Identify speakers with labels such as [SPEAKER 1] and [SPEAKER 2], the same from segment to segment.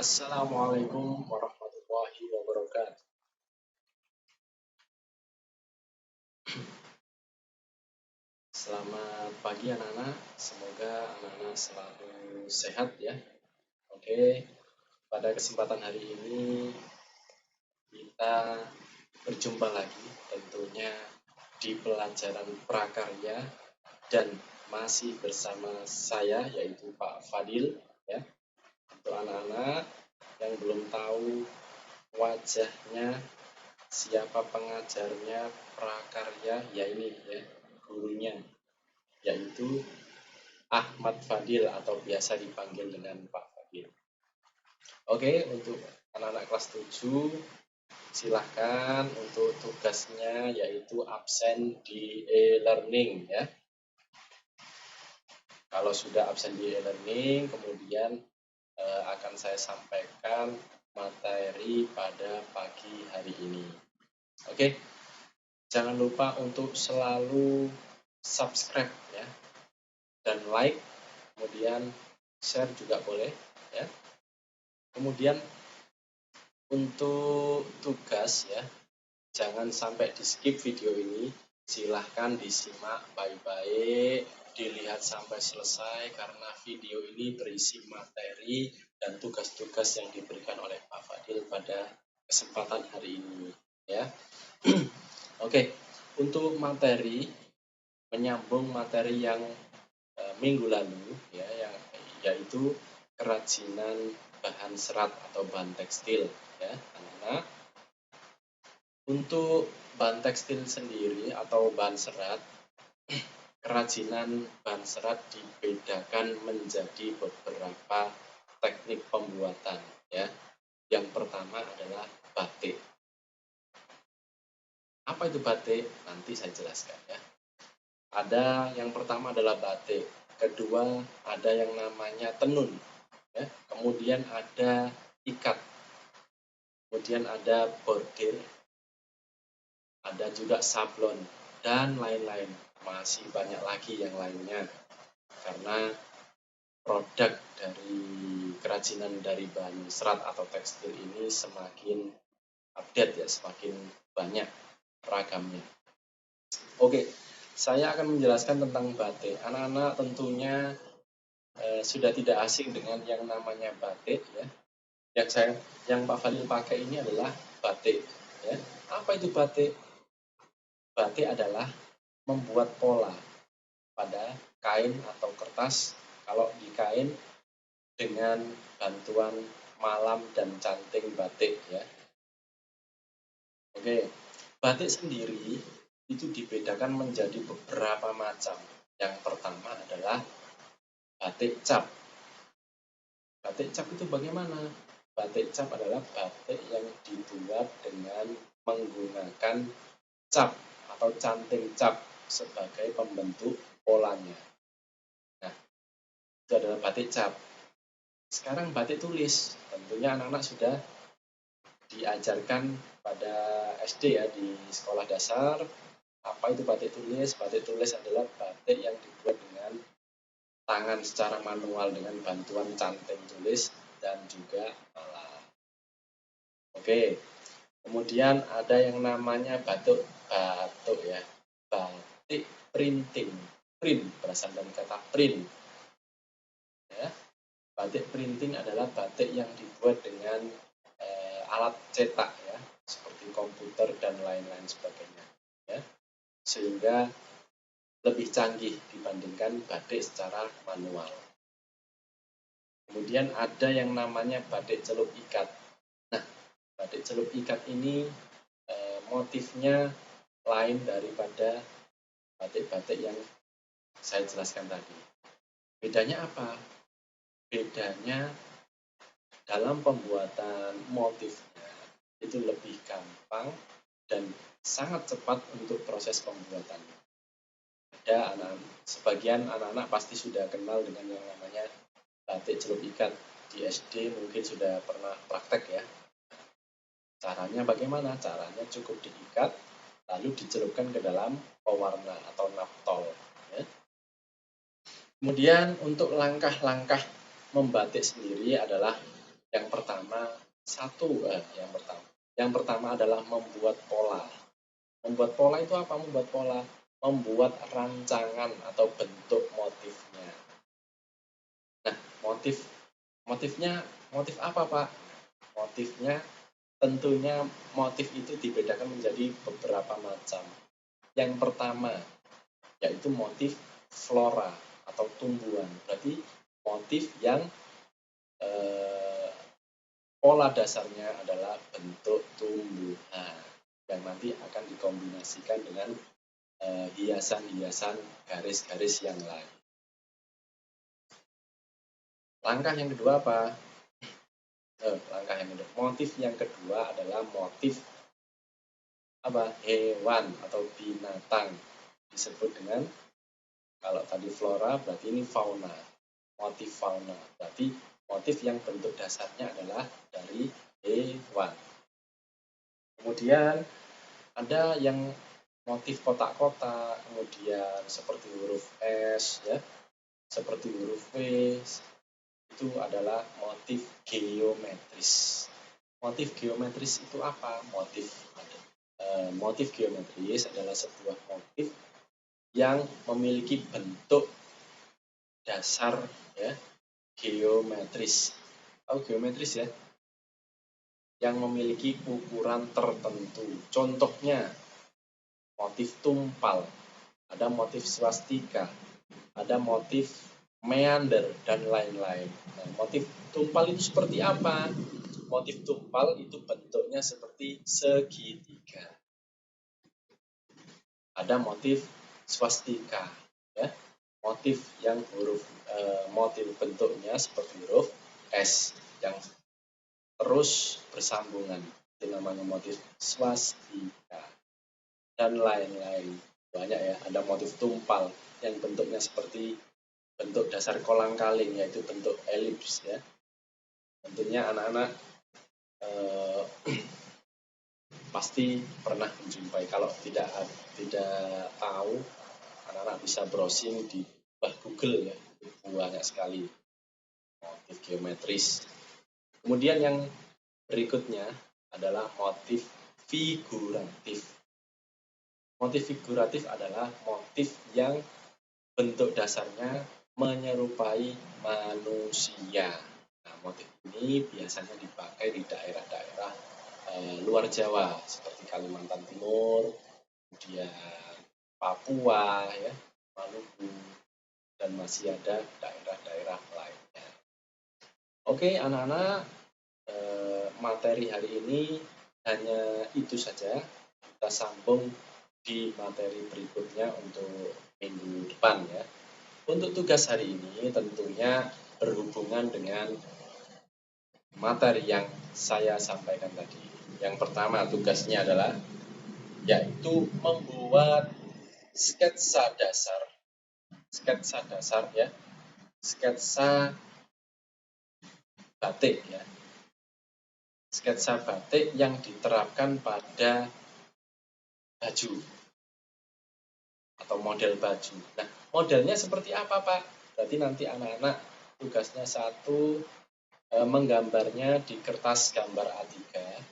[SPEAKER 1] Assalamualaikum warahmatullahi wabarakatuh. Selamat pagi anak-anak. Semoga anak-anak selalu sehat ya. Oke, pada kesempatan hari ini kita berjumpa lagi tentunya di pelajaran prakarya dan masih bersama saya yaitu Pak Fadil ya. Untuk anak-anak yang belum tahu wajahnya siapa pengajarnya prakarya ya ini ya gurunya yaitu Ahmad Fadil atau biasa dipanggil dengan Pak Fadil. Oke, untuk anak-anak kelas 7 silahkan untuk tugasnya yaitu absen di e-learning ya. Kalau sudah absen di e-learning kemudian akan saya sampaikan materi pada pagi hari ini. Oke, jangan lupa untuk selalu subscribe ya dan like, kemudian share juga boleh ya. Kemudian untuk tugas ya, jangan sampai di skip video ini, silahkan disimak baik-baik, dilihat sampai selesai karena video ini berisi materi dan tugas-tugas yang diberikan oleh Pak Fadil pada kesempatan hari ini ya. Oke, untuk materi menyambung materi yang minggu lalu ya, yaitu kerajinan bahan serat atau bahan tekstil ya anak-anak. Untuk bahan tekstil sendiri atau bahan serat, kerajinan bahan serat dibedakan menjadi beberapa teknik pembuatan ya. Yang pertama adalah batik. Apa itu batik? Nanti saya jelaskan ya. Ada yang pertama adalah batik, kedua ada yang namanya tenun ya. Kemudian ada ikat, kemudian ada bordir, ada juga sablon dan lain-lain. Masih banyak lagi yang lainnya karena produk dari kerajinan dari bahan serat atau tekstil ini semakin update ya, semakin banyak ragamnya. Oke, saya akan menjelaskan tentang batik. Anak-anak tentunya sudah tidak asing dengan yang namanya batik ya. Yang Pak Fadil pakai ini adalah batik ya. Apa itu batik? Batik adalah membuat pola pada kain atau kertas. Kalau di kain dengan bantuan malam dan canting batik ya. Oke, batik sendiri itu dibedakan menjadi beberapa macam. Yang pertama adalah batik cap. Batik cap itu bagaimana? Batik cap adalah batik yang dibuat dengan menggunakan cap atau canting cap sebagai pembentuk polanya. Nah, itu adalah batik cap. Sekarang batik tulis, tentunya anak-anak sudah diajarkan pada SD ya, di sekolah dasar. Apa itu batik tulis? Batik tulis adalah batik yang dibuat dengan tangan secara manual dengan bantuan canting tulis dan juga alat. Oke, kemudian ada yang namanya batik ya, batik printing. Print berasal dari kata print. Ya, batik printing adalah batik yang dibuat dengan alat cetak ya, seperti komputer dan lain-lain sebagainya. Ya, sehingga lebih canggih dibandingkan batik secara manual. Kemudian ada yang namanya batik celup ikat. Nah, batik celup ikat ini motifnya lain daripada batik-batik yang saya jelaskan tadi. Bedanya apa? Bedanya dalam pembuatan motifnya itu lebih gampang dan sangat cepat untuk proses pembuatannya. Sebagian anak-anak pasti sudah kenal dengan yang namanya batik celup ikat. Di SD mungkin sudah pernah praktek ya. Caranya bagaimana? Caranya cukup diikat, lalu dicelupkan ke dalam pewarna atau naptol. Ya. Kemudian untuk langkah-langkah membatik sendiri adalah Yang pertama adalah membuat pola. Membuat pola itu apa? Membuat pola, membuat rancangan atau bentuk motifnya. Nah, motifnya motif apa, Pak? Motifnya tentunya motif itu dibedakan menjadi beberapa macam. Yang pertama yaitu motif flora atau tumbuhan. Berarti motif yang pola dasarnya adalah bentuk tumbuhan yang nanti akan dikombinasikan dengan hiasan-hiasan garis-garis yang lain. Langkah yang kedua apa? Motif yang kedua adalah motif hewan atau binatang. Disebut dengan, kalau tadi flora berarti ini fauna. Motif fauna berarti motif yang bentuk dasarnya adalah dari hewan. Kemudian ada yang motif kotak-kotak, kemudian seperti huruf S, ya, seperti huruf V, itu adalah motif geometris. Motif geometris itu apa? Motif geometris adalah sebuah motif yang memiliki bentuk dasar, ya, geometris. Tahu geometris, ya? Yang memiliki ukuran tertentu. Contohnya motif tumpal, ada motif swastika, ada motif meander, dan lain-lain. Nah, motif tumpal itu seperti apa? Motif tumpal itu bentuknya seperti segitiga. Ada motif swastika, ya, motif yang motif bentuknya seperti huruf S yang terus bersambungan, itu namanya motif swastika, dan lain-lain. Banyak, ya, ada motif tumpal yang bentuknya seperti bentuk dasar kolang-kaling, yaitu bentuk elips, ya. Tentunya anak-anak pasti pernah menjumpai. Kalau tidak tahu, anak-anak bisa browsing di Google, ya, banyak sekali motif geometris. Kemudian yang berikutnya adalah motif figuratif. Motif figuratif adalah motif yang bentuk dasarnya menyerupai manusia. Nah, motif ini biasanya dipakai di daerah-daerah luar Jawa seperti Kalimantan Timur, kemudian Papua, ya, Maluku, dan masih ada daerah-daerah lainnya. Oke, anak-anak, materi hari ini hanya itu saja. Kita sambung di materi berikutnya untuk minggu depan, ya. Untuk tugas hari ini tentunya berhubungan dengan materi yang saya sampaikan tadi. Yang pertama tugasnya adalah yaitu membuat sketsa dasar, ya, sketsa batik, ya, sketsa batik yang diterapkan pada baju atau model baju. Nah, modelnya seperti apa, Pak? Berarti nanti anak-anak tugasnya menggambarnya di kertas gambar A3,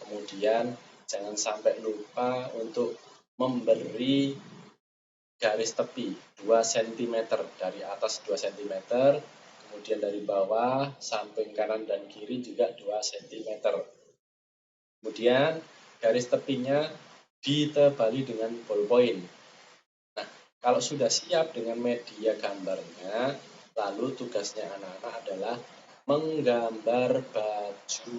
[SPEAKER 1] kemudian jangan sampai lupa untuk memberi garis tepi 2 cm, dari atas 2 cm, kemudian dari bawah, samping kanan dan kiri juga 2 cm. Kemudian garis tepinya ditebali dengan ballpoint. Nah, kalau sudah siap dengan media gambarnya, lalu tugasnya anak-anak adalah menggambar baju,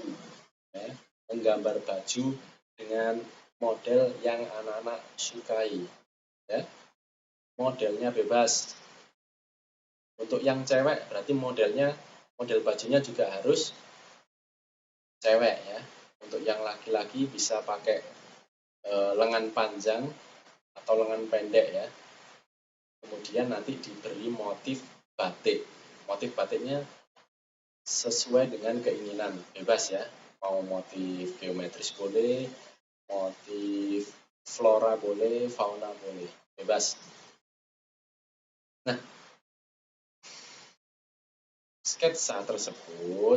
[SPEAKER 1] ya, menggambar baju dengan model yang anak-anak sukai, ya. Modelnya bebas. Untuk yang cewek berarti model bajunya juga harus cewek, ya. Untuk yang laki-laki bisa pakai lengan panjang atau lengan pendek, ya. Kemudian nanti diberi motif batik. Motif batiknya sesuai dengan keinginan, bebas, ya. Mau motif geometris boleh, motif flora boleh, fauna boleh, bebas. Nah, sketsa tersebut